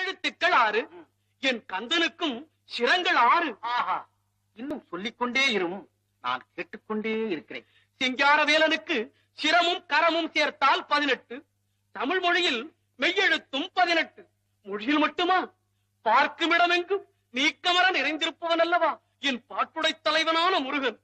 எழுத்துக்கள் 6. என் கந்தனுக்கும் சிரங்கள் 6. ஆஹா, இன்னும் சொல்லிக்கொண்டே இரும், நான் கேட்டுக்கொண்டே இருக்கிறேன். சிங்காரவேலனுக்கு சிரமும் கரமும் சேர்த்தால் 18. தமிழ் மொழியில் மெய்யெழுத்தும் 18. மொழியில் மட்டுமா? பார்க்கும் இடமெங்கும் நீக்கமர நிறைந்திருப்பவன் அல்லவா என் பாட்டுடை தலைவனான முருகன்.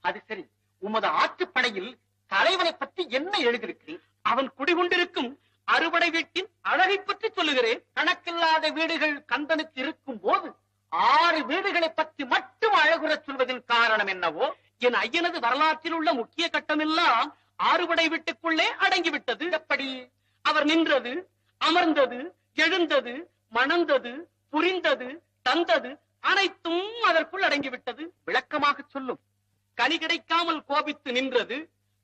அது சரி, உமது ஆற்றுப்படையில் தலைவனை பற்றி என்ன எழுதியிருக்கிறேன்? அவன் குடிகொண்டிருக்கும் அறுபடை வீட்டின் அழகை பற்றி சொல்லுகிறேன். கணக்கில்லாத வீடுகள் கந்தனுக்கு இருக்கும் போது 6 வீடுகளை பற்றி மட்டும் அழகுறச் சொல்வதின் காரணம் என்னவோ? என் ஐயனது வரலாற்றில் உள்ள முக்கிய கட்டமெல்லாம் ஆறுபடை வீட்டுக்குள்ளே அடங்கிவிட்டது. எப்படி? அவர் நின்றது, அமர்ந்தது, எழுந்தது, மணந்தது, புரிந்தது, தந்தது அனைத்தும் அதற்குள் அடங்கிவிட்டது. விளக்கமாக சொல்லும். கனி கிடைக்காமல் கோபித்து நின்றது,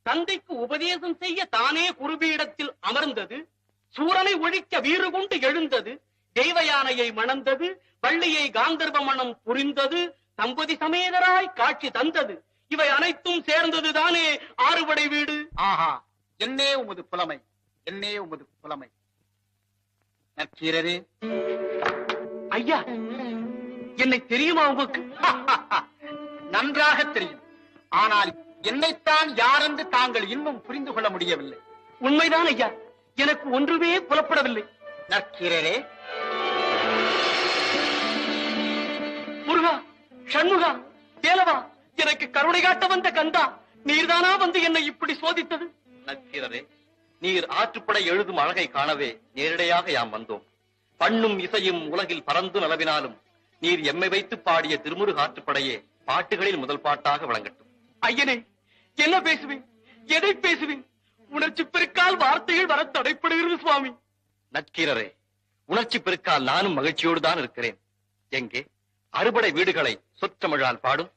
தந்தைக்கு உபதேசம் செய்ய தானே குருபீடத்தில் அமர்ந்தது, சூரனை ஒழிக்க வீறு கொண்டு எழுந்தது, தெய்வ யானையை மணந்தது, வள்ளியை காந்தர்வ மணம் புரிந்தது, தம்பதி சமேதராய் காட்சி தந்தது. இவை அனைத்தும் சேர்ந்தது தானே ஆறுபடை வீடு. ஆஹா, என்னே உமது புலமை, என்னே உமது புலமை. நற்கீரரே, ஐயா, என்னை தெரியுமா உங்களுக்கு? நன்றாக தெரியும். ஆனால் என்னைத்தான் யாரென்று தாங்கள் இன்னும் புரிந்து கொள்ள முடியவில்லை. உண்மைதான் ஐயா, எனக்கு ஒன்றுமே புலப்படவில்லை. நற்கீரரே, முருகா, சண்முகா, தேலவா, எனக்கு கருணை காட்ட வந்த கந்தா, நீர்தானா வந்து என்னை இப்படி சோதித்தது? நற்கீரரே, நீர் ஆற்றுப்படை எழுதும் அழகை காணவே நேரடியாக யாம் வந்தோம். பண்ணும் இசையும் உலகில் பறந்து நலவினாலும் நீர் எம்மை வைத்து பாடிய திருமுருக ஆற்றுப்படையே பாட்டுகளில் முதல் பாட்டாக விளங்கட்டும். ஐயனே, என்ன பேசுவேன், எதை பேசுவேன்? உணர்ச்சி பெருக்கால் வார்த்தைகள் வர தடைப்படுகிறது சுவாமி. நற்கீரரே, உணர்ச்சி பெருக்கால் நானும் மகிழ்ச்சியோடு தான் இருக்கிறேன். எங்கே அறுபடை வீடுகளை சொற்றமிழால் பாடும்.